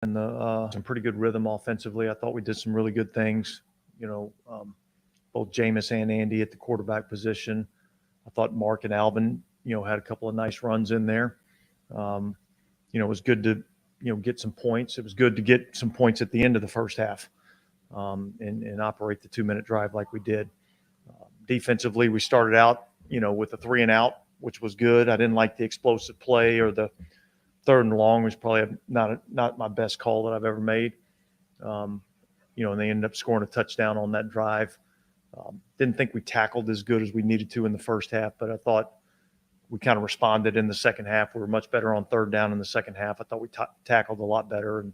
and some pretty good rhythm offensively. I thought we did some really good things. Both Jameis and Andy at the quarterback position. I thought Mark and Alvin, had a couple of nice runs in there. It was good to, get some points. It was good to get some points at the end of the first half, and operate the 2-minute drive like we did. Defensively, we started out, with a 3 and out, which was good. I didn't like the explosive play, or the 3rd and long was probably not my best call that I've ever made. And they ended up scoring a touchdown on that drive. Didn't think we tackled as good as we needed to in the first half, but I thought we kind of responded in the second half. We were much better on 3rd down in the second half. I thought we tackled a lot better, and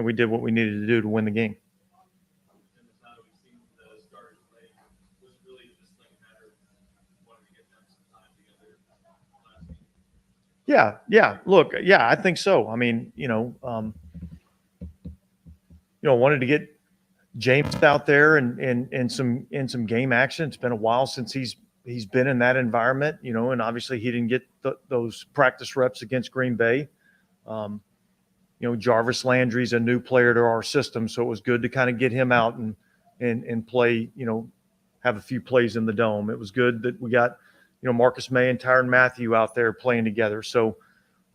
we did what we needed to do to win the game. Yeah. Look, I think so. I mean, wanted to get James out there and some game action. It's been a while since he's been in that environment, and obviously he didn't get those practice reps against Green Bay. Jarvis Landry's a new player to our system, so it was good to kind of get him out and play, have a few plays in the dome. It was good that we got, Marcus May and Tyrann Mathieu out there playing together. So,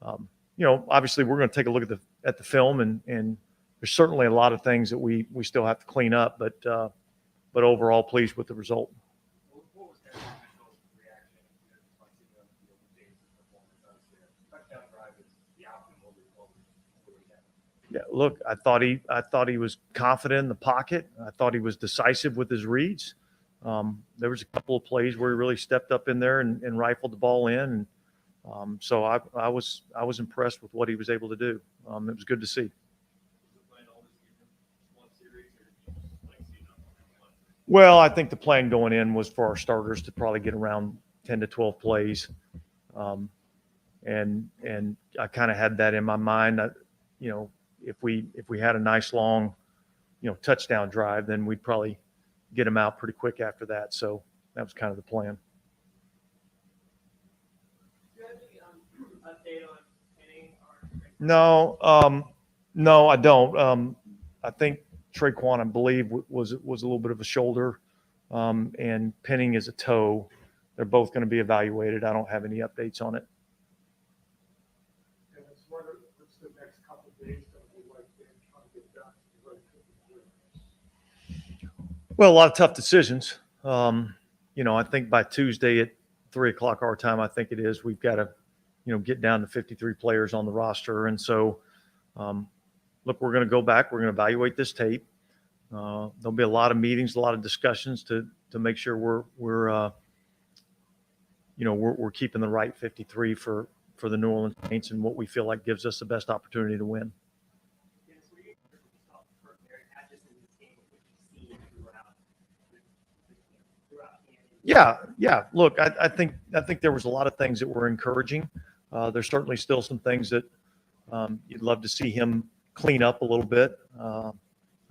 obviously we're going to take a look at the film, and there's certainly a lot of things that we still have to clean up, but overall pleased with the result. What was their initial reaction upon seeing on the field with James' performance? Obviously, a touchdown drive is the optimal result. Yeah, look, I thought he was confident in the pocket. I thought he was decisive with his reads. There was a couple of plays where he really stepped up in there and rifled the ball in. And so I was impressed with what he was able to do. It was good to see. Well, I think the plan going in was for our starters to probably get around 10 to 12 plays. And I kind of had that in my mind. If we had a nice long, touchdown drive, then we'd probably get them out pretty quick after that. So that was kind of the plan. Do you have any update on Penning? No, I don't. I think Traquan, I believe, was a little bit of a shoulder, and Penning is a toe. They're both going to be evaluated. I don't have any updates on it. And what's the next couple of days going to be like trying to get done? Well, a lot of tough decisions. I think by Tuesday at 3:00 our time, I think it is, we've got to, get down to 53 players on the roster. And so, look, we're going to go back. We're going to evaluate this tape. There'll be a lot of meetings, a lot of discussions to make sure we're keeping the right 53 for the New Orleans Saints and what we feel like gives us the best opportunity to win. Yeah. Look, I think there was a lot of things that were encouraging. There's certainly still some things that you'd love to see him clean up a little bit. I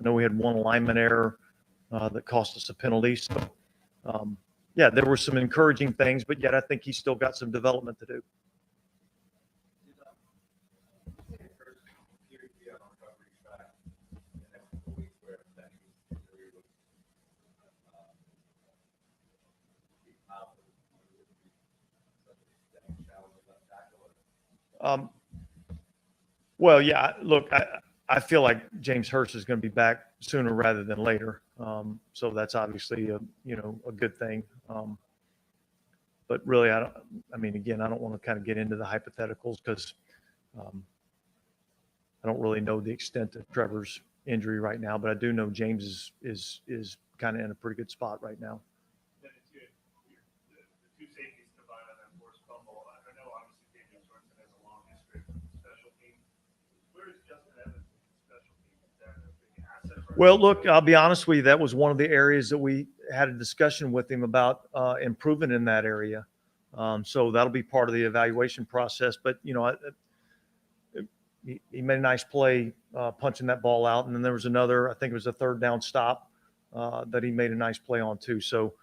know we had one alignment error that cost us a penalty. So, there were some encouraging things, but yet I think he's still got some development to do. Well, yeah, look, I feel like James Hurst is going to be back sooner rather than later. So that's obviously a good thing. But really, I don't want to kind of get into the hypotheticals because I don't really know the extent of Trevor's injury right now, but I do know James is kind of in a pretty good spot right now. The two safeties combined on that forced fumble. I know obviously Daniel Sorensen has a long history of special teams. Where is Justin Evans in special teams? Is that a big asset? Well, look, I'll be honest with you. That was one of the areas that we had a discussion with him about improving in that area. So that'll be part of the evaluation process. But, he made a nice play punching that ball out. And then there was another, I think it was a 3rd down stop that he made a nice play on too. So,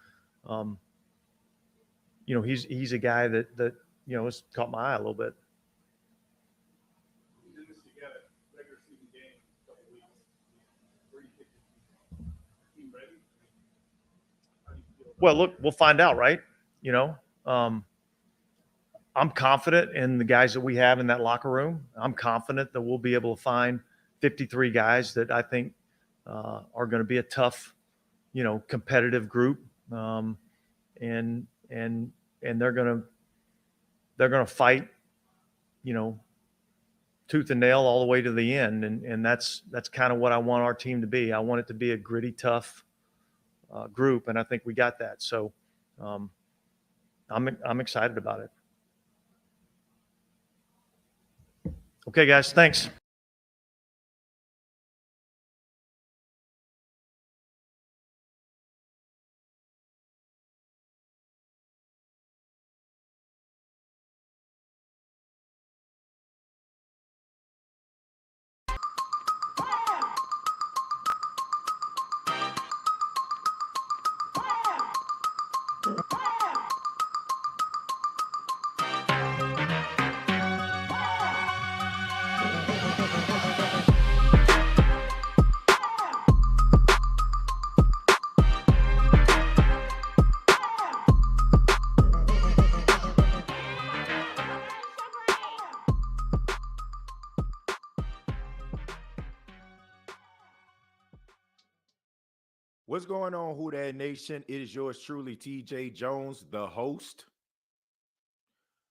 he's a guy that has caught my eye a little bit. In this together, regular season ready? How do you feel about Well, look, we'll find out, right? You know, I'm confident in the guys that we have in that locker room. I'm confident that we'll be able to find 53 guys that I think are going to be a tough, competitive group, and they're going to fight, tooth and nail all the way to the end, and that's kind of what I want our team to be. I want it to be a gritty, tough group, and I think we got that. So I'm excited about it. Okay, guys, thanks. What's going on, Who Dat Nation? It is yours truly, TJ Jones, the host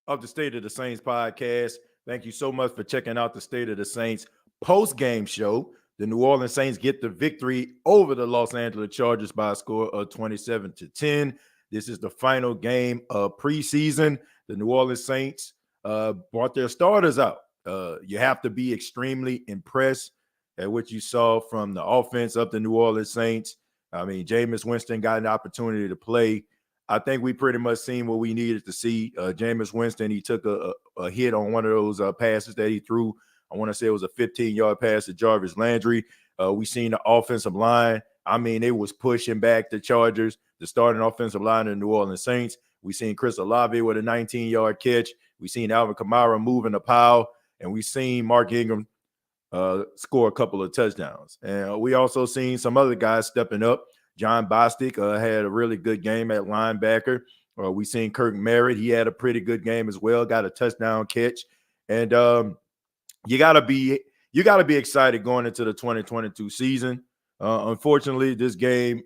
of the State of the Saints podcast. Thank you so much for checking out the State of the Saints post-game show. The New Orleans Saints get the victory over the Los Angeles Chargers by a score of 27-10. This is the final game of preseason. The New Orleans Saints brought their starters out. You have to be extremely impressed at what you saw from the offense of the New Orleans Saints. I mean, Jameis Winston got an opportunity to play. I think we pretty much seen what we needed to see. Jameis Winston, he took a hit on one of those passes that he threw. I want to say it was a 15-yard pass to Jarvis Landry. We seen the offensive line. I mean, it was pushing back the Chargers, the starting offensive line of the New Orleans Saints. We seen Chris Olave with a 19-yard catch. We seen Alvin Kamara moving the pile, and we seen Mark Ingram score a couple of touchdowns. And we also seen some other guys stepping up. John Bostic had a really good game at linebacker. We seen Kirk Merritt. He had a pretty good game as well, got a touchdown catch. And you gotta be excited going into the 2022 season. Unfortunately, this game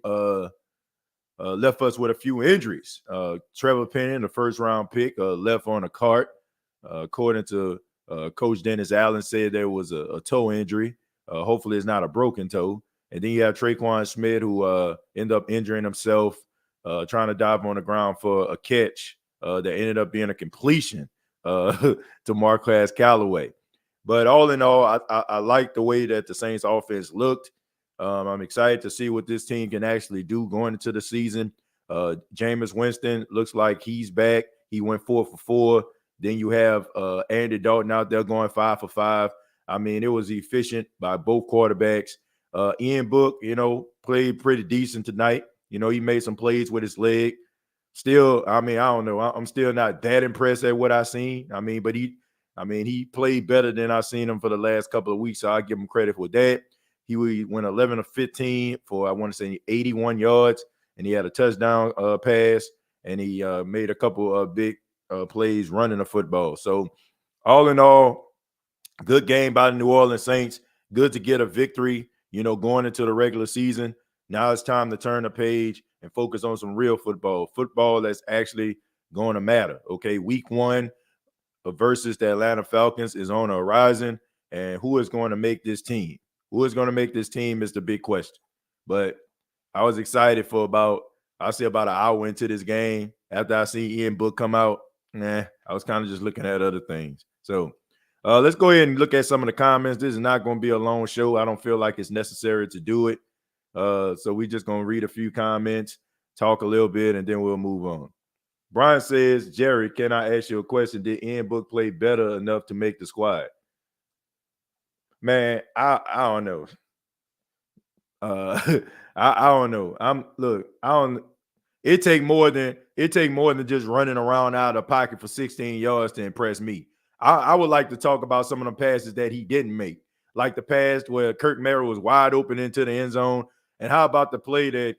left us with a few injuries. Trevor Penning, the first-round pick, left on a cart. According to Coach Dennis Allen, said there was a toe injury. Hopefully, it's not a broken toe. And then you have Traquan Smith, who ended up injuring himself trying to dive on the ground for a catch that ended up being a completion to Marquez Callaway. But all in all, I like the way that the Saints offense looked. I'm excited to see what this team can actually do going into the season. Jameis Winston looks like he's back. He went 4 for 4. Then you have Andy Dalton out there going 5 for 5. I mean, it was efficient by both quarterbacks. Ian Book, played pretty decent tonight. He made some plays with his leg. Still, I mean, I don't know. I'm still not that impressed at what I seen. I mean, but he played better than I've seen him for the last couple of weeks, so I give him credit for that. He went 11 of 15 for, I want to say, 81 yards, and he had a touchdown pass, and he made a couple of big plays running the football. So, all in all, good game by the New Orleans Saints. Good to get a victory, going into the regular season. Now it's time to turn the page and focus on some real football that's actually going to matter. Okay, week 1 versus the Atlanta Falcons is on the horizon, and who is going to make this team? Who is going to make this team is the big question. But I was excited for about an hour into this game. After I see Ian Book come out, I was kind of just looking at other things. So let's go ahead and look at some of the comments. This is not going to be a long show. I don't feel like it's necessary to do it. So we're just going to read a few comments, talk a little bit, and then we'll move on. Brian says, Jerry, can I ask you a question? Did Ian Book play better enough to make the squad? Man, I don't know. I don't know. It take more than just running around out of the pocket for 16 yards to impress me. I would like to talk about some of the passes that he didn't make, like the pass where Kirk Merritt was wide open into the end zone, And how about the play that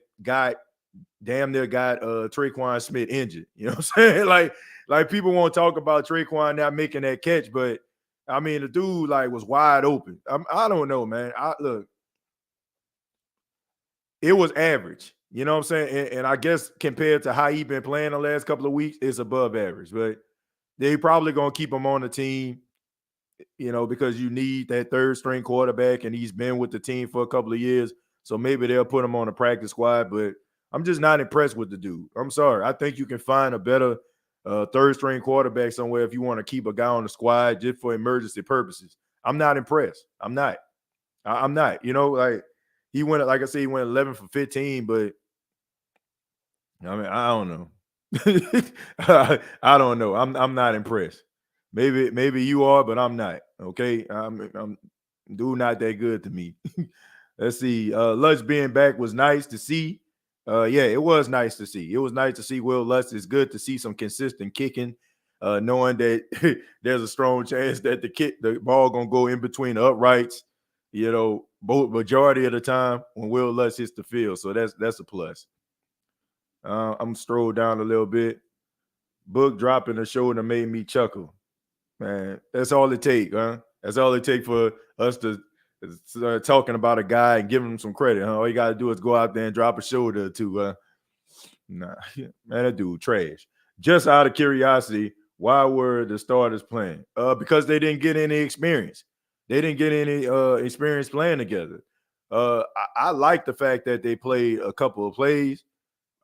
damn near got Traquan Smith injured? You know what I'm saying? Like people won't talk about Traquan not making that catch, but I mean the dude like was wide open. I don't know, man. Look, it was average. You know what I'm saying? And I guess compared to how he been playing the last couple of weeks, it's above average. But they probably gonna keep him on the team, you know, because you need that third string quarterback, and he's been with the team for a couple of years. So maybe they'll put him on the practice squad. But I'm just not impressed with the dude. I'm sorry. I think you can find a better third string quarterback somewhere if you want to keep a guy on the squad just for emergency purposes. I'm not impressed. I'm not. I'm not. You know, like he went, like I said, he went 11 for 15, but I mean, I don't know. I don't know. I'm not impressed. Maybe you are, but I'm not. Okay, I'm dude not that good to me. Let's see. Lutz being back was nice to see. Yeah, it was nice to see. It was nice to see Will Lutz. It's good to see some consistent kicking, knowing that there's a strong chance that the ball gonna go in between the uprights. You know, both majority of the time when Will Lutz hits the field. So that's a plus. I'm strolled down a little bit. Book dropping the shoulder made me chuckle. Man, that's all it take, huh? That's all it take for us to start talking about a guy and giving him some credit, huh? All you got to do is go out there and drop a shoulder or two. Nah, man, that dude trash. Just out of curiosity, why were the starters playing? Because they didn't get any experience. They didn't get any experience playing together. I like the fact that they played a couple of plays.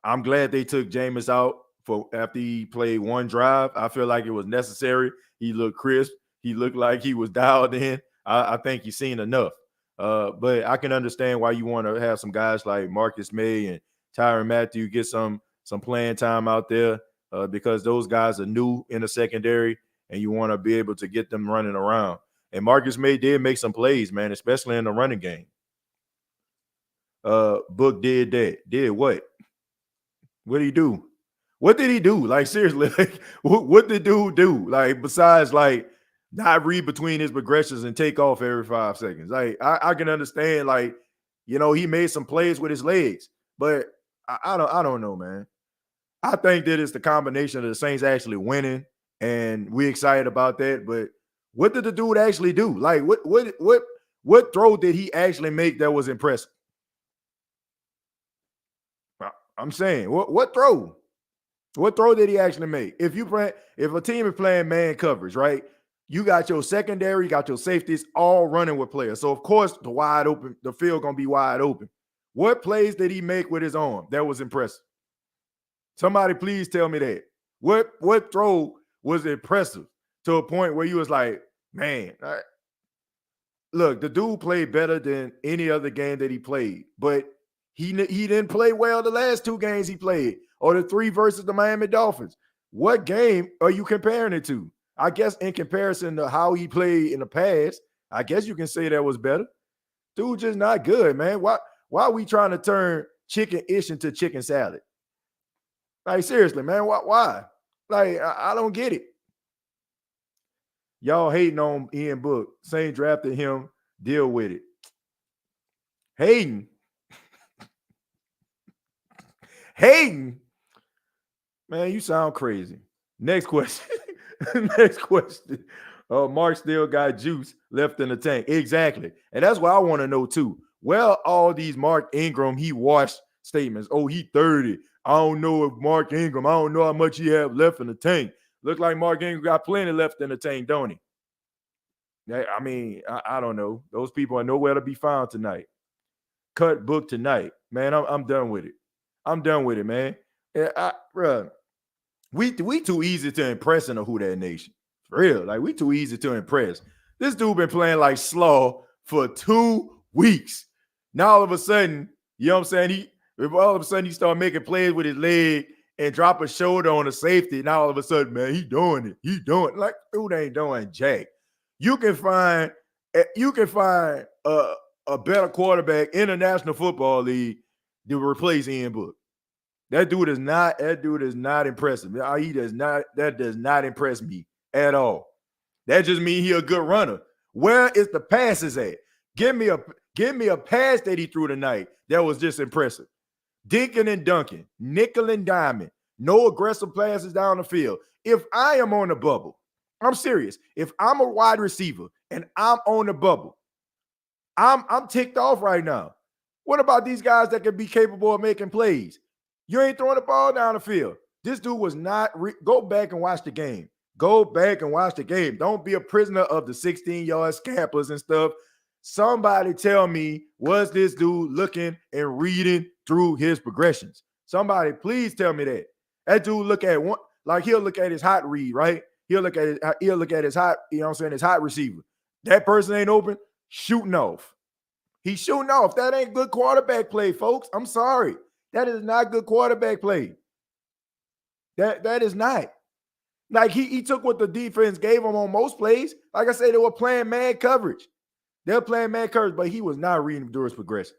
I'm glad they took Jameis out for after he played one drive. I feel like it was necessary. He looked crisp. He looked like he was dialed in. I think he's seen enough. But I can understand why you want to have some guys like Marcus May and Tyrann Mathieu get some playing time out there because those guys are new in the secondary, and you want to be able to get them running around. And Marcus May did make some plays, man, especially in the running game. Book did that. Did what? What did he do? What did he do? Like, seriously, like, what did dude do? Like, besides, like, not read between his progressions and take off every 5 seconds. Like, I can understand, like, you know, he made some plays with his legs, but I don't know, man. I think that it's the combination of the Saints actually winning, and we excited about that. But what did the dude actually do? Like, what throw did he actually make that was impressive? I'm saying, what throw? What throw did he actually make? If a team is playing man coverage, right? You got your secondary, you got your safeties all running with players. So of course, the field gonna be wide open. What plays did he make with his arm? That was impressive. Somebody please tell me that. What throw was impressive to a point where you was like, man, look, the dude played better than any other game that he played, but he didn't play well the last 2 games he played, or the 3 versus the Miami Dolphins. What game are you comparing it to? I guess in comparison to how he played in the past, I guess you can say that was better. Dude just not good, man. Why are we trying to turn chicken-ish into chicken salad? Like, seriously, man, why? Like, I don't get it. Y'all hating on Ian Book. Saints drafted him. Deal with it. Hating. Man, you sound crazy. Next question. Next question. Mark still got juice left in the tank. Exactly. And that's what I want to know too. Well, all these Mark Ingram, he washed statements. Oh, he 30. I don't know if Mark Ingram, I don't know how much he have left in the tank. Look like Mark Ingram got plenty left in the tank, don't he? I mean, I don't know. Those people are nowhere to be found tonight. Cut Book tonight. Man, I'm done with it. I'm done with it, man. Bruh, we too easy to impress in the Who Dat Nation. For real. Like, we too easy to impress. This dude been playing like slaw for 2 weeks. Now all of a sudden, you know what I'm saying? All of a sudden he start making plays with his leg and drop a shoulder on the safety. Now all of a sudden, man, he doing it. He doing it. Like, dude ain't doing jack. You can find a better quarterback in the National Football League to replace Ian Book. That dude is not impressive. That does not impress me at all. That just means he a good runner. Where is the passes at? Give me Give me a pass that he threw tonight that was just impressive. Dinking and dunking, nickel and diamond, no aggressive passes down the field. If I am on the bubble, I'm serious. If I'm a wide receiver and I'm on the bubble, I'm ticked off right now. What about these guys that can be capable of making plays? You ain't throwing the ball down the field. This dude was not. Go back and watch the game. Go back and watch the game. Don't be a prisoner of the 16-yard scampers and stuff. Somebody tell me, was this dude looking and reading through his progressions? Somebody please tell me that. That dude look at one, like he'll look at his hot read, right? He'll look at his hot, you know what I'm saying, his hot receiver. That person ain't open, shooting off. He's shooting off. That ain't good quarterback play, folks. I'm sorry. That is not good quarterback play. That is not. Like he took what the defense gave him on most plays. Like I said, they were playing man coverage. They're playing man coverage, but he was not reading through his progressions.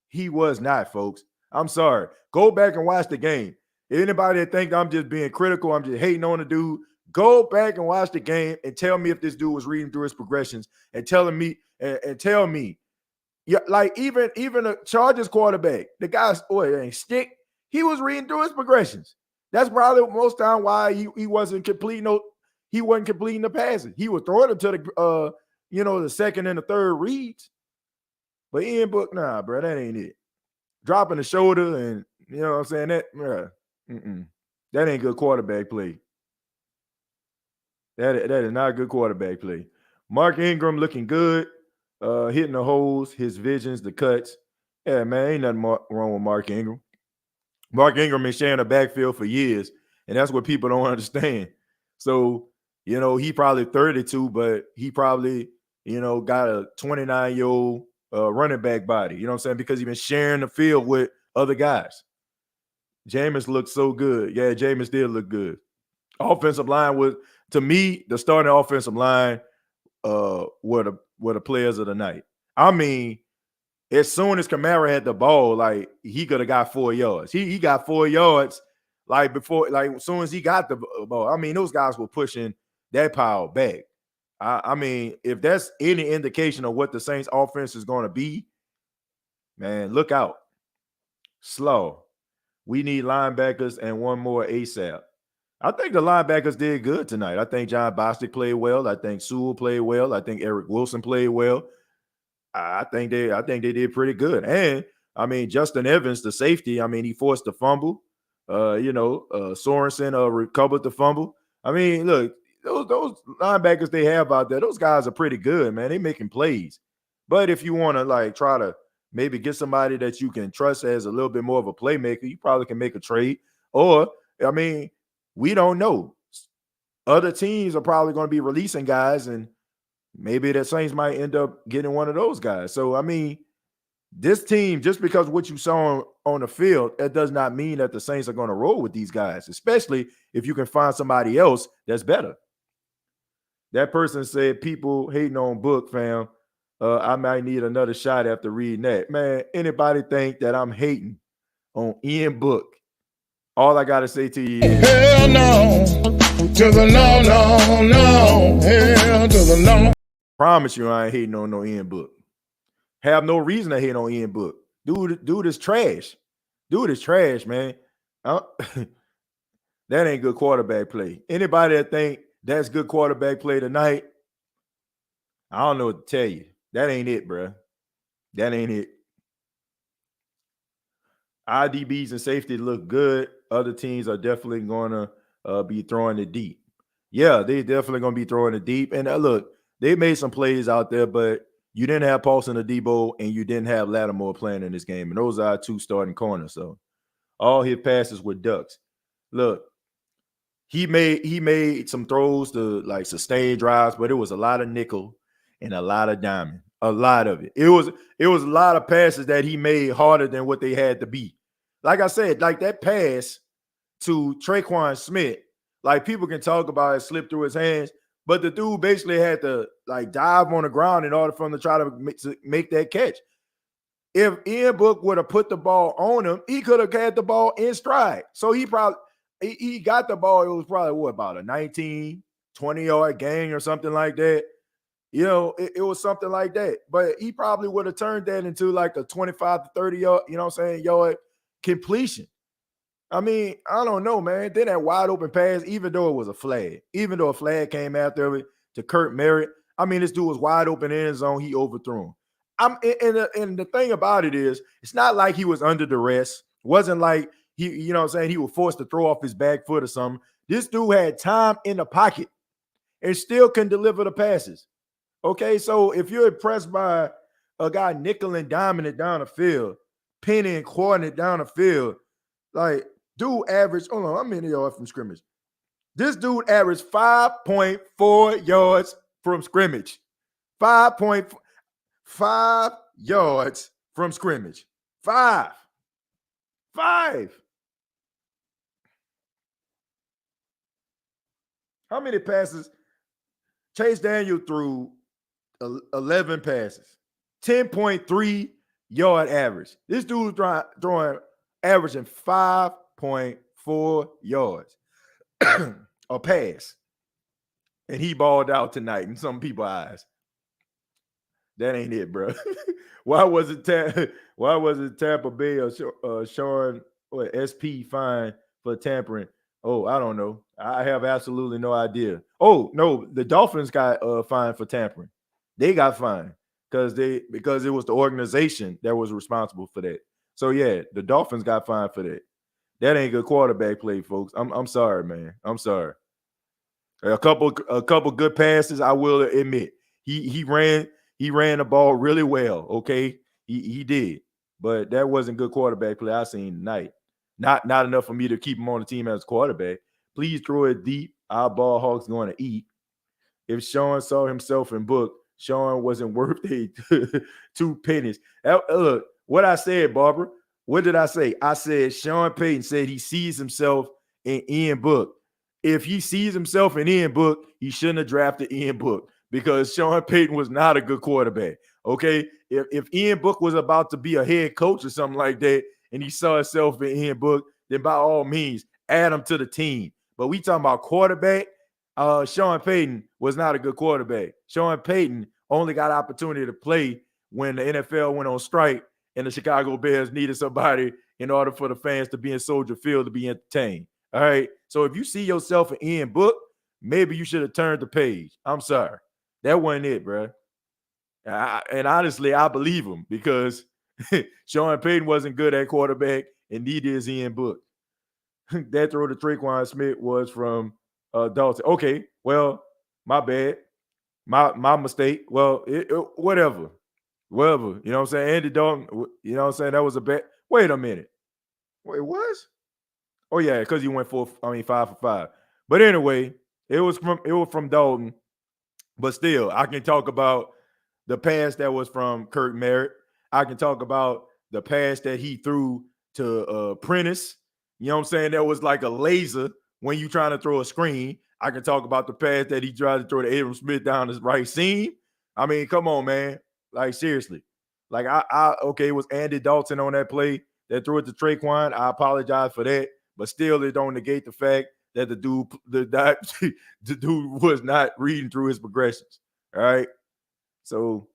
He was not, folks. I'm sorry. Go back and watch the game. Anybody that think I'm just being critical, I'm just hating on the dude, go back and watch the game and tell me if this dude was reading through his progressions and telling me and tell me. Yeah, like even a Chargers quarterback, the guy's stick, he was reading through his progressions. That's probably most time why he wasn't completing the passes. He was throwing them to the the second and the third reads. But Ian Book, nah, bro, that ain't it. Dropping the shoulder and you know what I'm saying, that ain't good quarterback play. That is not a good quarterback play. Mark Ingram looking good, hitting the holes, his visions, the cuts. Yeah, man, ain't nothing wrong with Mark Ingram. Mark Ingram been sharing the backfield for years, and that's what people don't understand. So, he probably 32, but he probably, got a 29-year-old running back body, you know what I'm saying? Because he's been sharing the field with other guys. Jameis looked so good. Yeah, Jameis did look good. Offensive line was, to me, the starting offensive line were the players of the night. I mean, as soon as Kamara had the ball, like he could have got 4 yards. He got 4 yards as soon as he got the ball. I mean, those guys were pushing that pile back. I mean, if that's any indication of what the Saints offense is going to be, man, look out. Slow. We need linebackers and one more ASAP. I think the linebackers did good tonight. I think John Bostic played well. I think Sewell played well. I think Eric Wilson played well. I think they did pretty good. And I mean, Justin Evans, the safety, I mean, he forced the fumble. Sorensen recovered the fumble. I mean, look, those linebackers they have out there, those guys are pretty good, man. They making plays. But if you want to try to maybe get somebody that you can trust as a little bit more of a playmaker, you probably can make a trade. Or, I mean, we don't know. Other teams are probably going to be releasing guys, and maybe the Saints might end up getting one of those guys. So, I mean, this team, just because what you saw on the field, that does not mean that the Saints are going to roll with these guys, especially if you can find somebody else that's better. That person said, people hating on Book, fam. I might need another shot after reading that. Man, anybody think that I'm hating on Ian Book? All I got to say to you is, hell no, to the no, no, no, hell to the no. Promise you I ain't hating on no Ian Book. Have no reason to hate on Ian Book. Dude is trash. Dude is trash, man. That ain't good quarterback play. Anybody that think that's good quarterback play tonight, I don't know what to tell you. That ain't it, bro. That ain't it. IDBs and safety look good. Other teams are definitely going to be throwing it deep. Yeah, they definitely going to be throwing it deep. And look, they made some plays out there, but you didn't have Paulson or Debo, and you didn't have Lattimore playing in this game. And those are our two starting corners. So all his passes were ducks. Look, he made some throws to sustain drives, but it was a lot of nickel and a lot of diamond. A lot of it. It was a lot of passes that he made harder than what they had to be. Like I said, that pass to Traquan Smith, people can talk about it slip through his hands, but the dude basically had to dive on the ground in order for him to try to make that catch. If Ian Book would have put the ball on him, he could have had the ball in stride. So he got the ball. It was probably about a 19, 20-yard gain or something like that. You know, it was something like that. But he probably would have turned that into like a 25 to 30 yard, you know what I'm saying, yard completion. I mean, I don't know, man. Then that wide open pass, even though it was a flag, even though a flag came after it to Kurt Merritt, I mean, this dude was wide open in his zone. He overthrew him. And the thing about it is, it's not like he was under duress. It wasn't like he, you know what I'm saying, he was forced to throw off his back foot or something. This dude had time in the pocket and still can deliver the passes. Okay, so if you're impressed by a guy nickel and diming it down the field, pinning and quartering it down the field, like dude averaged, hold on, how many yards from scrimmage? This dude averaged 5.4 yards from scrimmage. 5.5 yards from scrimmage. Five. How many passes? Chase Daniel threw 11 passes, 10.3 yard average. This dude throwing averaging 5.4 yards a pass. And he balled out tonight in some people's eyes. That ain't it, bro. Why was it Tampa Bay or Sean SP fine for tampering? Oh, I don't know. I have absolutely no idea. Oh, no, the Dolphins got fined for tampering. They got fined because it was the organization that was responsible for that. So yeah, the Dolphins got fined for that. That ain't good quarterback play, folks. I'm sorry, man. I'm sorry. A couple good passes, I will admit. He ran the ball really well. Okay, he did, but that wasn't good quarterback play I seen tonight. Not enough for me to keep him on the team as quarterback. Please throw it deep. Our ball hawks going to eat. If Sean saw himself in book, Sean wasn't worth a 2 pennies. Look, what I said, Barbara. What did I say? I said Sean Payton said he sees himself in Ian Book. If he sees himself in Ian Book, he shouldn't have drafted Ian Book because Sean Payton was not a good quarterback. Okay, if Ian Book was about to be a head coach or something like that, and he saw himself in Ian Book, then by all means, add him to the team. But we talking about quarterback. Sean Payton was not a good quarterback. Sean Payton only got opportunity to play when the NFL went on strike and the Chicago Bears needed somebody in order for the fans to be in Soldier Field to be entertained. All right. So if you see yourself in Ian Book, maybe you should have turned the page. I'm sorry. That wasn't it, bro. And honestly, I believe him because Sean Payton wasn't good at quarterback, and neither is Ian Book. That throw to Traquan Smith was from Dalton. Okay, well, my bad. My mistake. Well, whatever. You know what I'm saying? Andy Dalton, you know what I'm saying? That was a bad. Wait a minute. Wait, it was? Oh, yeah, because he went 5 for 5. But anyway, it was from Dalton. But still, I can talk about the pass that was from Kurt Merritt. I can talk about the pass that he threw to Prentice. You know what I'm saying? That was like a laser when you trying to throw a screen. I can talk about the pass that he tried to throw to Abram Smith down his right seam. I mean, come on, man. Like, seriously. Like, okay, it was Andy Dalton on that play that threw it to Traquan. I apologize for that. But still, it don't negate the fact that the dude was not reading through his progressions. All right. So,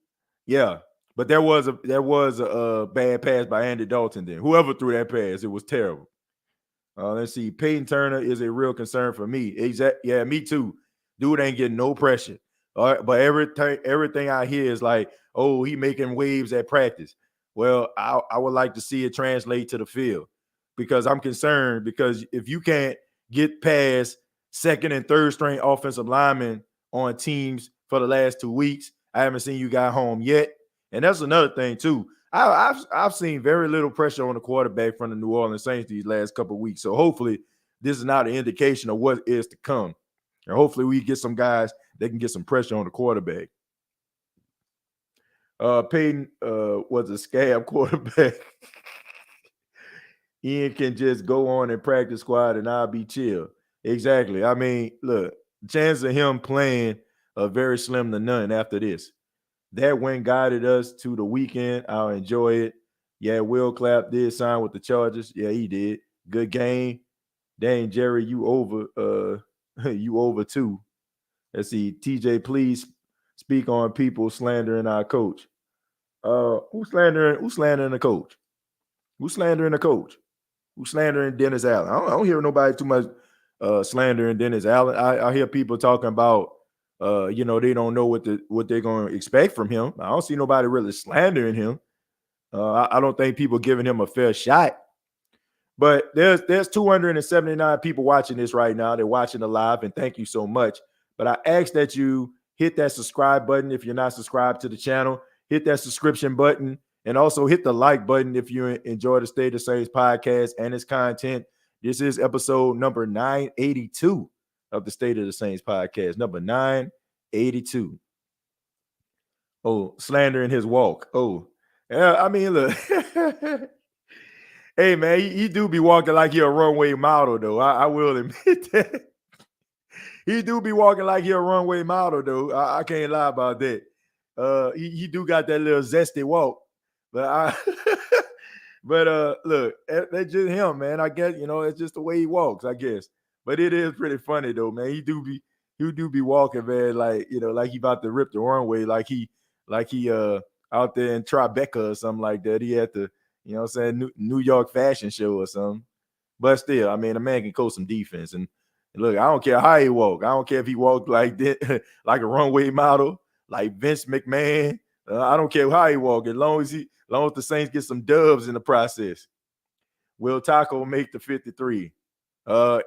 yeah. But there was a bad pass by Andy Dalton then. Whoever threw that pass, it was terrible. Let's see. Peyton Turner is a real concern for me. Yeah, me too. Dude ain't getting no pressure. All right, but everything I hear is like, oh, he making waves at practice. Well, I would like to see it translate to the field because I'm concerned because if you can't get past second and third string offensive linemen on teams for the last 2 weeks, I haven't seen you got home yet. And that's another thing too. I've seen very little pressure on the quarterback from the New Orleans Saints these last couple of weeks. So hopefully this is not an indication of what is to come. And hopefully we get some guys that can get some pressure on the quarterback. Peyton was a scab quarterback. Ian can just go on and practice squad and I'll be chill. Exactly. I mean, look, the chance of him playing are very slim to none after this. That win guided us to the weekend. I'll enjoy it. Yeah, Will Clapp did sign with the Chargers. Yeah, he did. Good game. Dang, Jerry, you over you over too. Let's see. TJ, please speak on people slandering our coach. Who's slandering the coach? Who's slandering the coach? Who's slandering Dennis Allen? I don't hear nobody too much slandering Dennis Allen. I hear people talking about they don't know what they're going to expect from him. I don't see nobody really slandering him. I don't think people giving him a fair shot. But there's 279 people watching this right now. They're watching the live, and thank you so much. But I ask that you hit that subscribe button if you're not subscribed to the channel. Hit that subscription button, and also hit the like button if you enjoy the State of Saints podcast and its content. This is episode number 982 of the State of the Saints podcast. Number 982. Oh, slandering his walk. Oh, yeah. I mean, look. Hey, man, he do be walking like he a runway model, though. I will admit that. He do be walking like he a runway model, though. I can't lie about that. He do got that little zesty walk. But look, that's just him, man. I guess, it's just the way he walks, I guess. But it is pretty funny, though, man. He do be walking, man, like he about to rip the runway, like he out there in Tribeca or something like that. He had to, New York fashion show or something. But still, I mean, a man can coach some defense. And look, I don't care how he walk. I don't care if he walked like that, like a runway model, like Vince McMahon. I don't care how he walk, as long as the Saints get some dubs in the process. Will Taco make the 53? I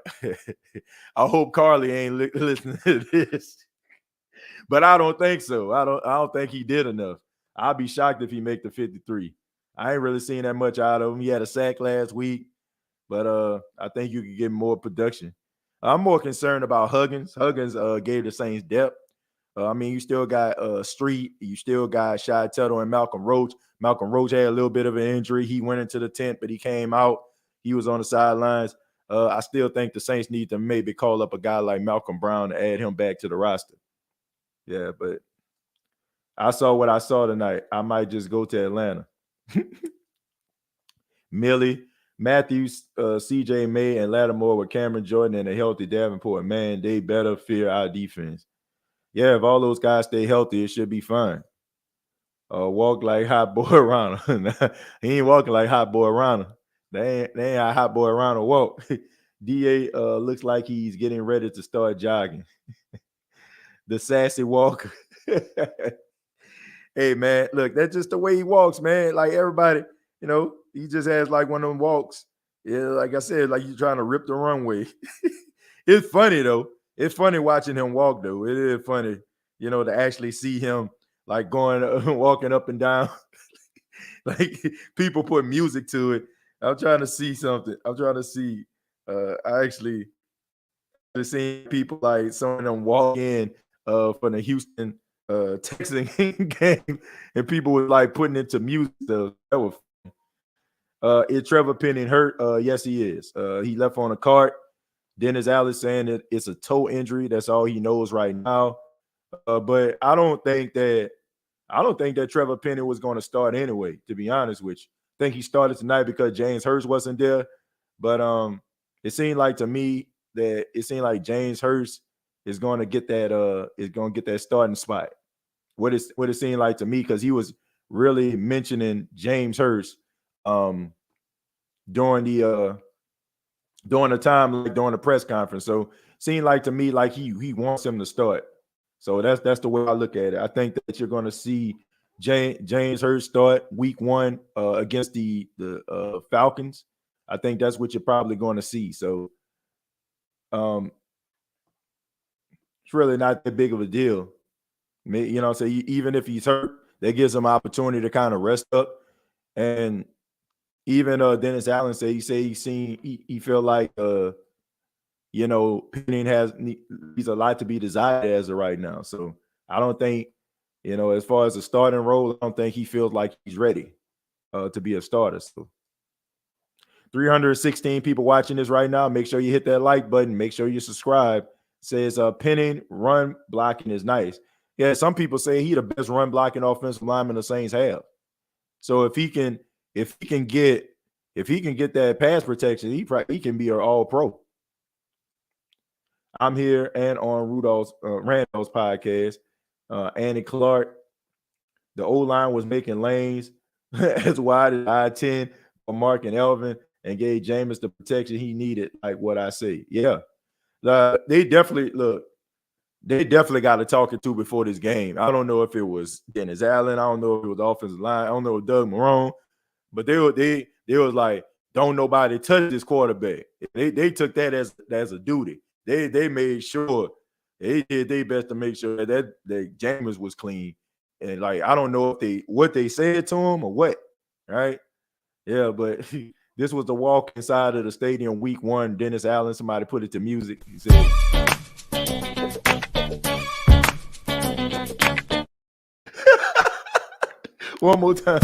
hope Carly ain't listening to this. But I don't think so. I don't think he did enough. I'll be shocked if he make the 53. I ain't really seen that much out of him. He had a sack last week, but I think you could get more production. I'm more concerned about Huggins. Huggins gave the Saints depth. I mean, you still got Street. You still got Shy Tuttle and Malcolm Roach. Malcolm Roach had a little bit of an injury. He went into the tent, but he came out. He was on the sidelines. I still think the Saints need to maybe call up a guy like Malcolm Brown to add him back to the roster. Yeah, but I saw what I saw tonight. I might just go to Atlanta. Millie, Matthews, CJ May, and Lattimore with Cameron Jordan and a healthy Davenport. Man, they better fear our defense. Yeah, if all those guys stay healthy, it should be fine. Walk like hot boy Ronald. He ain't walking like hot boy Ronald. They ain't how hot boy Ronald walk. DA looks like he's getting ready to start jogging. The sassy walk. Hey, man, look, that's just the way he walks, man. Like everybody, he just has like one of them walks. Yeah, like I said, like he's trying to rip the runway. It's funny, though. It's funny watching him walk, though. It is funny, to actually see him like going, walking up and down. Like people put music to it. I'm trying to see something. I'm trying to see. I actually seen people like some of them walk in from the Houston Texans game, and people were like putting it to music stuff. That was fun. Is Trevor Penning hurt? Yes, he is. He left on a cart. Dennis Allen saying that it's a toe injury. That's all he knows right now. But I don't think that Trevor Penning was going to start anyway, to be honest with you. I think he started tonight because James Hurst wasn't there. But it seemed like to me that James Hurst is going to get that starting spot. What it seemed like to me, because he was really mentioning James Hurst during the time, like during the press conference. So it seemed like to me like he wants him to start. So that's the way I look at it. I think that you're going to see James Hurst start week 1 against the Falcons. I think that's what you're probably going to see. So it's really not that big of a deal. So even if he's hurt, that gives him opportunity to kind of rest up. And even Dennis Allen said he felt like Penning he's a lot to be desired as of right now. So I don't think, as far as a starting role, I don't think he feels like he's ready to be a starter. So 316 people watching this right now. Make sure you hit that like button. Make sure you subscribe. Says Penning run blocking is nice. Yeah, some people say he the best run blocking offensive lineman the Saints have. So if he can get that pass protection, he can be an all pro. I'm here and on Randall's podcast. Andy Clark. The O-line was making lanes as wide as I-10 for Mark and Elvin and gave Jameis the protection he needed, like what I say. Yeah. They definitely got to talk it to before this game. I don't know if it was Dennis Allen. I don't know if it was the offensive line. I don't know if Doug Marrone. But they was like, don't nobody touch this quarterback. They took that as a duty. They made sure they did their best to make sure that Jameis was clean. And like, I don't know if what they said to him or what, right? Yeah, but this was the walk inside of the stadium week 1. Dennis Allen, somebody put it to music. He said, one more time.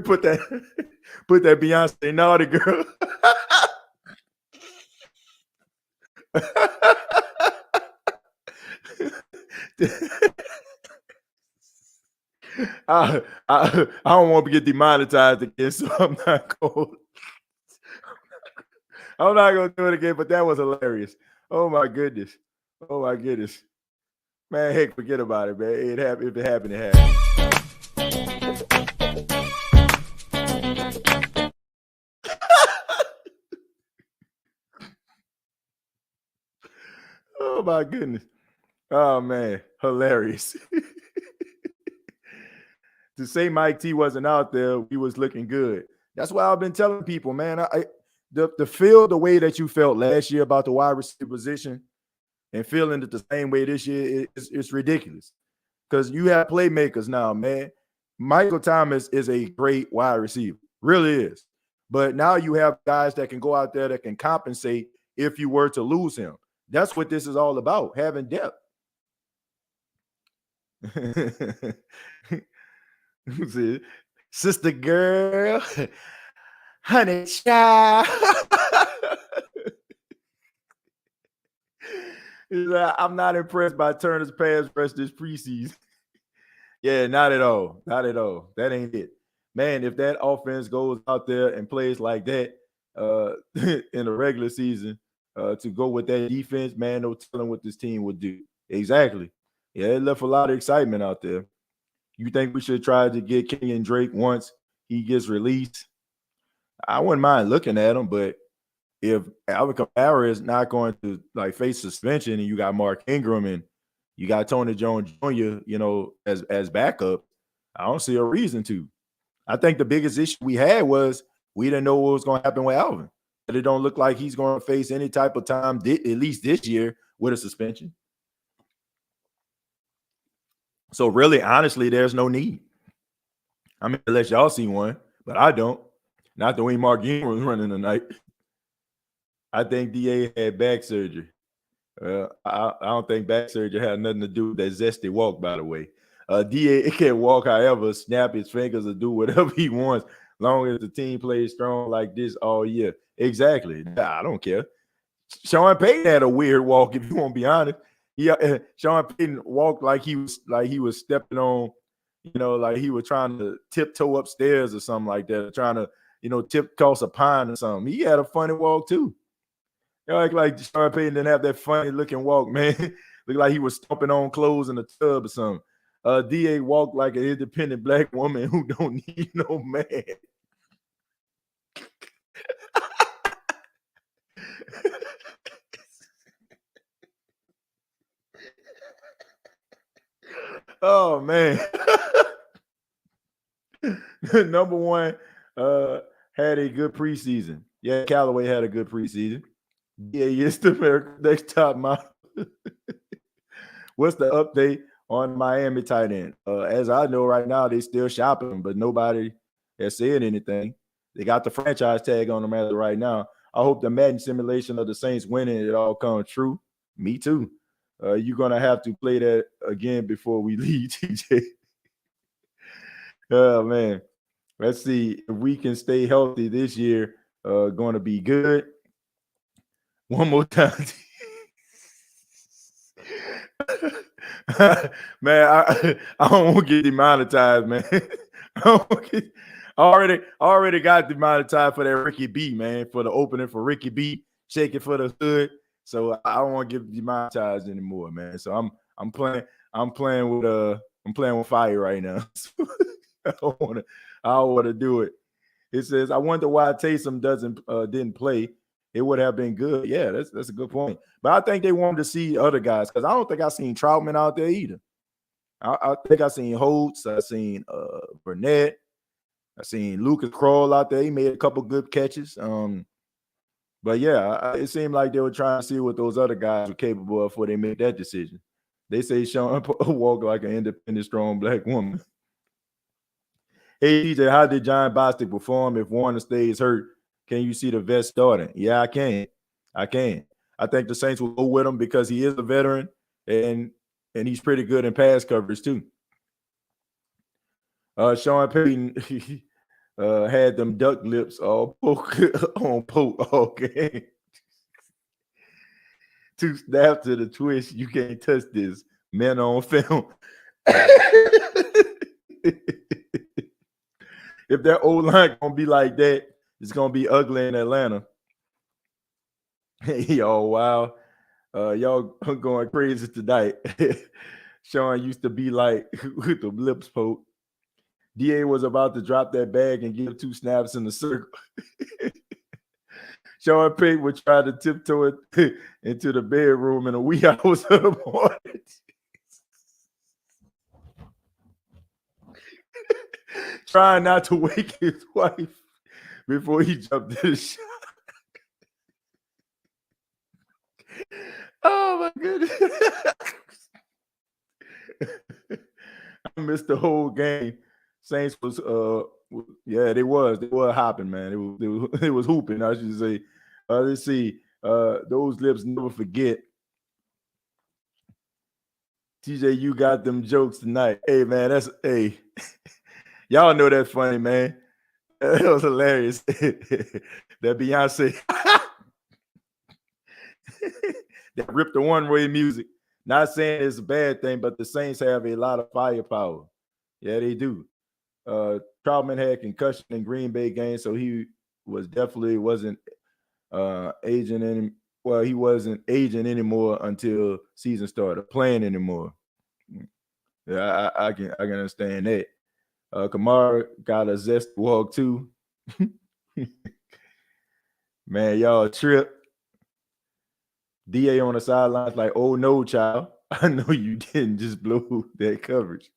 Put that Beyonce naughty girl. I don't want to get demonetized again, so I'm not going to do it again, but that was hilarious. Oh my goodness. Man, heck, forget about it, man. It happened. If it happened, it happened. Oh my goodness. Oh man, hilarious. To say Mike T wasn't out there, he was looking good. That's why I've been telling people, man, the feel the way that you felt last year about the wide receiver position and feeling it the same way this year, it's ridiculous. Because you have playmakers now, man. Michael Thomas is a great wide receiver, really is. But now you have guys that can go out there that can compensate if you were to lose him. That's what this is all about, having depth. Sister girl, honey child. I'm not impressed by Turner's pass rush this preseason. Yeah, not at all. Not at all. That ain't it. Man, if that offense goes out there and plays like that in the regular season to go with that defense, man, no telling what this team would do. Exactly. Yeah, it left a lot of excitement out there. You think we should try to get Kenyon Drake once he gets released? I wouldn't mind looking at him, but if Alvin Kamara is not going to like face suspension and you got Mark Ingram and you got Tony Jones Jr., as backup, I don't see a reason to. I think the biggest issue we had was we didn't know what was going to happen with Alvin. But it don't look like he's going to face any type of time, at least this year, with a suspension. So really, honestly, there's no need. I mean, unless y'all see one, but I don't. Not the way Mark Ingram was running tonight. I think DA had back surgery. I don't think back surgery had nothing to do with that zesty walk, by the way. DA can walk however, snap his fingers or do whatever he wants, long as the team plays strong like this all year. Exactly. I don't care. Sean Payton had a weird walk, if you want to be honest. Sean Payton walked like he was stepping on, like he was trying to tiptoe upstairs or something like that, trying to, tip across a pine or something. He had a funny walk too. Like Sean Payton didn't have that funny looking walk, man. Looked like he was stomping on clothes in a tub or something. DA walked like an independent black woman who don't need no man. Oh man. Number one had a good preseason. Yeah, Callaway had a good preseason. Yeah, is the America's Next Top Model. What's the update on Miami tight end? As I know right now, they still shopping, but nobody has said anything. They got the franchise tag on them as of right now. I hope the Madden simulation of the Saints winning it all comes true. Me too. You're going to have to play that again before we leave, TJ. Oh, man. Let's see if we can stay healthy this year. Going to be good. One more time. Man, I don't want to get demonetized, man. already got demonetized for that Ricky B, man, for the opening for Ricky B, shake it for the hood. So I don't want to get demonetized anymore, man. So I'm playing with fire right now. I don't want to do it. It says, I wonder why Taysom didn't play. It would have been good. Yeah, that's a good point. But I think they wanted to see other guys because I don't think I seen Troutman out there either. I think I seen Holtz, I seen Burnett, I seen Lucas Kroll out there. He made a couple good catches. But yeah, it seemed like they were trying to see what those other guys were capable of before they made that decision. They say Sean walked like an independent, strong black woman. Hey, TJ, how did John Bostic perform if Warner stays hurt? Can you see the vet starting? Yeah, I can. I think the Saints will go with him because he is a veteran and he's pretty good in pass coverage too. Sean Payton had them duck lips all on poke. Okay. 2 snaps to the twist. You can't touch this. Men on film. If that old line gonna be like that, it's gonna be ugly in Atlanta. Yo, wow. Y'all going crazy tonight. Sean used to be like with the lips poke. DA was about to drop that bag and give 2 snaps in the circle. Sean Payton would try to tiptoe it into the bedroom in the wee hours of the morning. Trying not to wake his wife before he jumped in the shot. Oh my goodness. I missed the whole game. Saints was yeah, they was hopping, man. It was hooping, I should say. Let's see. Those lips never forget. TJ, you got them jokes tonight. Hey man, hey. Y'all know that's funny, man. That was hilarious. That Beyonce that ripped the one-way music. Not saying it's a bad thing, but the Saints have a lot of firepower. Yeah, they do. Troutman had concussion in Green Bay game, so he wasn't aging any. Well, he wasn't aging anymore until season started playing anymore. Yeah, I can understand that. Kamara got a zest walk too. Man, y'all trip. DA on the sidelines like, oh no, child. I know you didn't just blow that coverage.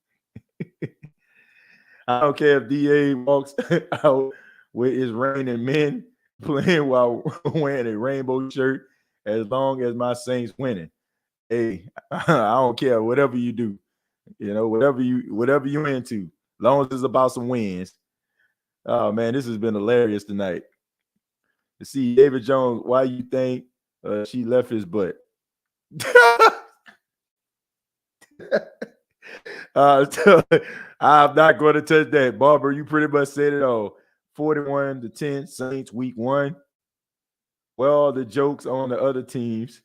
I don't care if DA walks out with his raining men playing while wearing a rainbow shirt, as long as my Saints winning. Hey, I don't care. Whatever you do, whatever you into, as long as it's about some wins. Oh man, this has been hilarious tonight. To see David Jones, why you think she left his butt? I'm not going to touch that. Barber, you pretty much said it all. 41-10 Saints week 1. Well, the jokes on the other teams.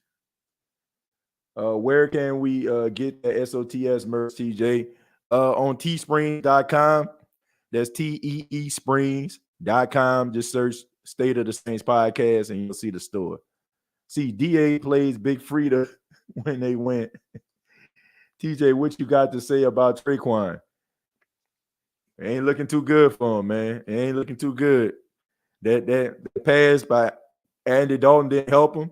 Where can we get the SOTS merch, TJ? On teespring.com. That's teesprings.com. Just search State of the Saints podcast and you'll see the store. See, DA plays Big Frida when they went. TJ, what you got to say about Traquan? It ain't looking too good for him, man. It ain't looking too good. That pass by Andy Dalton didn't help him.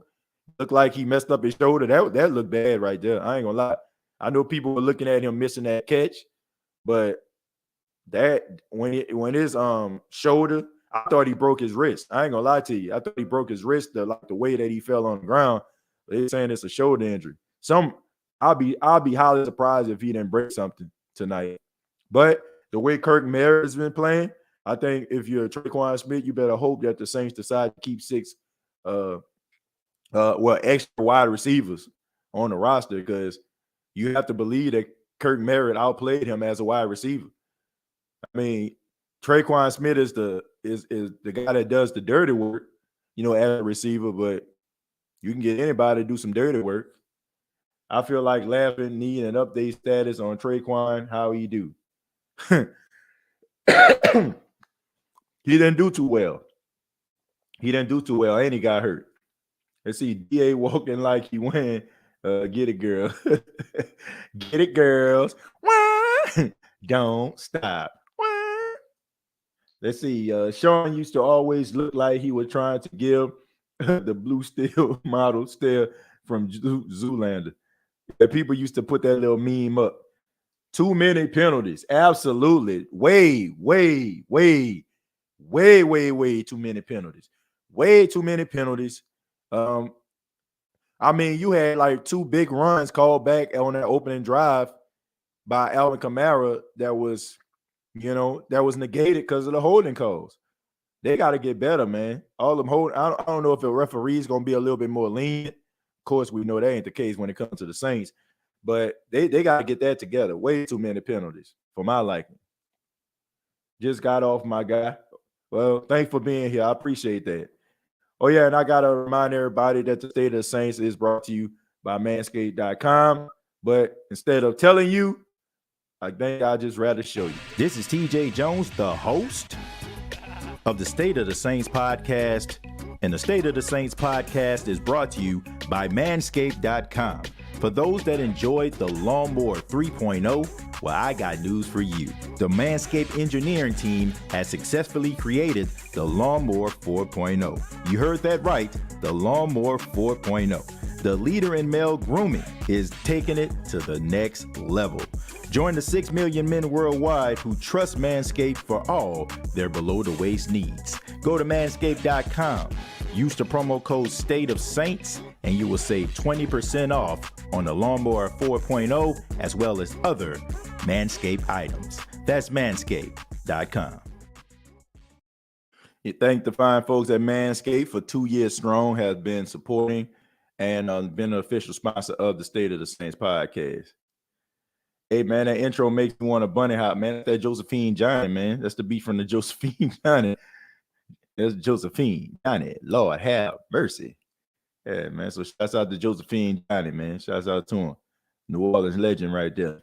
Looked like he messed up his shoulder. That looked bad right there. I ain't gonna lie. I know people were looking at him missing that catch, but that when his shoulder, I thought he broke his wrist. I ain't gonna lie to you. I thought he broke his wrist the way that he fell on the ground. They're saying it's a shoulder injury. I'll be highly surprised if he didn't break something tonight. But the way Kirk Merritt has been playing, I think if you're Traquan Smith, you better hope that the Saints decide to keep 6 extra wide receivers on the roster, because you have to believe that Kirk Merritt outplayed him as a wide receiver. I mean, Traquan Smith is the guy that does the dirty work, as a receiver, but you can get anybody to do some dirty work. I feel like Laughing need an update status on Traquan, how he do. He didn't do too well. And he got hurt. Let's see, DA walking like he went. Get it, girl. Get it, girls. Don't stop. Let's see. Sean used to always look like he was trying to give the blue steel model stare from Zoolander. People used to put that little meme up. Too many penalties. Absolutely. Way too many penalties. Way too many penalties. I mean, you had like 2 big runs called back on that opening drive by Alvin Kamara that was negated because of the holding calls. They got to get better, man. All them hold. I don't know if the referee is going to be a little bit more lenient. Of course, we know that ain't the case when it comes to the Saints, but they got to get that together. Way too many penalties for my liking. Just got off, my guy. Well, thanks for being here. I appreciate that. Oh, yeah, and I got to remind everybody that the State of the Saints is brought to you by Manscaped.com. But instead of telling you, I think I'd just rather show you. This is TJ Jones, the host of the State of the Saints podcast. And the State of the Saints podcast is brought to you by Manscaped.com. For those that enjoyed the Lawnmower 3.0, well, I got news for you. The Manscaped engineering team has successfully created the Lawnmower 4.0. You heard that right, the Lawnmower 4.0. The leader in male grooming is taking it to the next level. Join the 6 million men worldwide who trust Manscaped for all their below-the-waist needs. Go to manscaped.com. Use the promo code STATEOFSAINTS and you will save 20% off on the Lawnmower 4.0 as well as other Manscaped items. That's manscaped.com. Thank the fine folks at Manscaped for 2 years strong, has been supporting and been an official sponsor of the State of the Saints podcast. Hey, man, that intro makes me want to bunny hop, man. That's that Josephine Johnny, man. That's the beat from the Josephine Johnny. That's Josephine Johnny. Lord have mercy. Yeah, man. So shouts out to Josephine Johnny, man. Shouts out to him. New Orleans legend right there.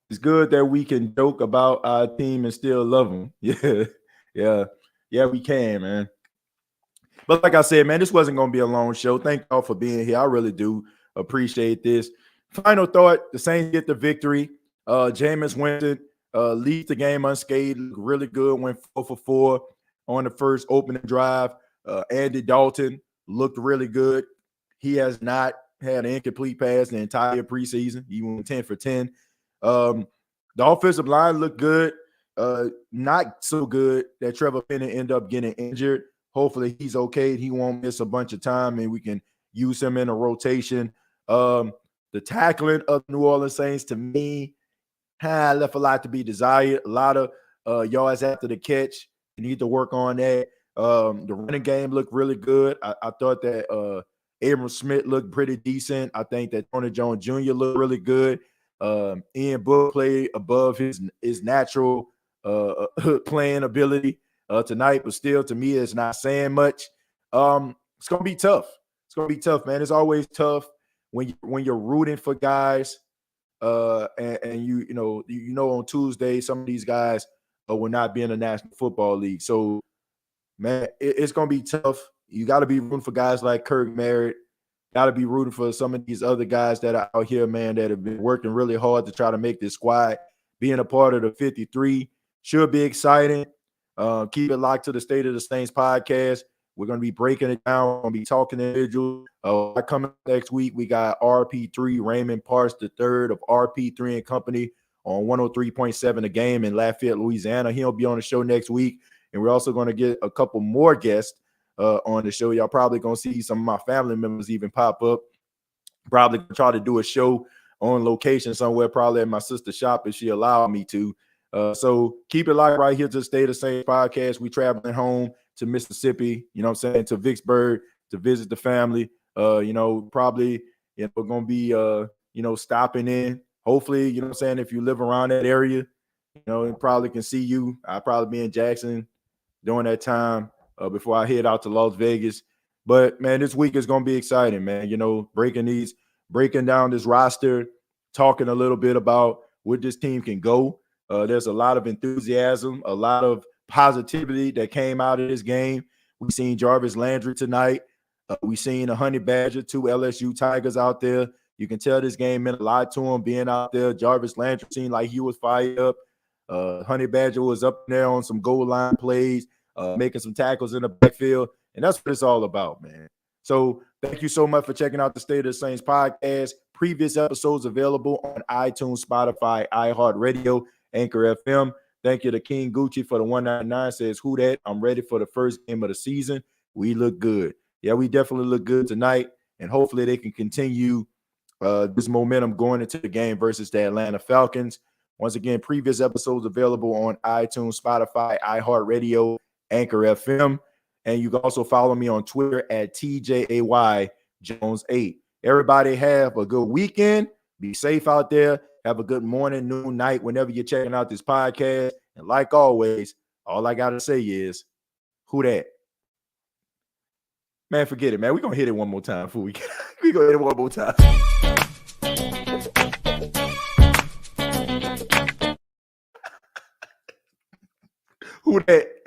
It's good that we can joke about our team and still love them. Yeah, we can, man. But like I said, man, this wasn't going to be a long show. Thank y'all for being here. I really do appreciate this. Final thought, the Saints get the victory. Jameis Winston leads the game unscathed, really good, went 4 for 4 on the first opening drive. Andy Dalton looked really good. He has not had an incomplete pass the entire preseason. He went 10 for 10. The offensive line looked good. Not so good that Trevor Penning ended up getting injured. Hopefully he's okay. He won't miss a bunch of time and we can use him in a rotation. The tackling of New Orleans Saints, to me, left a lot to be desired. A lot of yards after the catch. You need to work on that. The running game looked really good. I thought that Abram Smith looked pretty decent. I think that Tony Jones Jr. looked really good. Ian Book played above his natural playing ability tonight, but still, to me, it's not saying much. It's going to be tough. It's going to be tough, man. It's always tough when you're rooting for guys, and you know on Tuesday some of these guys will not be in the National Football League. So, man, it's going to be tough. You got to be rooting for guys like Kirk Merritt. Got to be rooting for some of these other guys that are out here, man, that have been working really hard to try to make this squad. Being a part of the 53 should be exciting. Keep it locked to the State of the Saints podcast. We're going to be breaking it down. We're going to be talking to individuals. Coming next week, we got RP3, Raymond Parks III of RP3 and Company on 103.7 The Game in Lafayette, Louisiana. He'll be on the show next week. And we're also going to get a couple more guests on the show. Y'all probably going to see some of my family members even pop up. Probably going to try to do a show on location somewhere, probably at my sister's shop if she allowed me to. So keep it locked right here to the State of the Saints podcast. We traveling home to Mississippi, you know what I'm saying, to Vicksburg to visit the family. Probably, we're going to be, stopping in. Hopefully, you know what I'm saying, if you live around that area, it probably can see you. I'll probably be in Jackson during that time before I head out to Las Vegas. But, man, this week is going to be exciting, man. Breaking down this roster, talking a little bit about where this team can go. There's a lot of enthusiasm, a lot of positivity that came out of this game. We seen Jarvis Landry tonight. We seen a Honey Badger, 2 LSU Tigers out there. You can tell this game meant a lot to him being out there. Jarvis Landry seemed like he was fired up. Honey Badger was up there on some goal line plays, making some tackles in the backfield. And that's what it's all about, man. So thank you so much for checking out the State of the Saints podcast. Previous episodes available on iTunes, Spotify, iHeartRadio, Anchor FM. Thank you to King Gucci for the 199. Says, who that? I'm ready for the first game of the season. We look good. Yeah, we definitely look good tonight. And hopefully they can continue this momentum going into the game versus the Atlanta Falcons. Once again, previous episodes available on iTunes, Spotify, iHeartRadio, Anchor FM. And you can also follow me on Twitter at TJAYJones8. Everybody have a good weekend. Be safe out there. Have a good morning, noon, night, whenever you're checking out this podcast. And like always, all I got to say is, who that? Man, forget it, man. We're going to hit it one more time before we we're going to hit it one more time. Who that?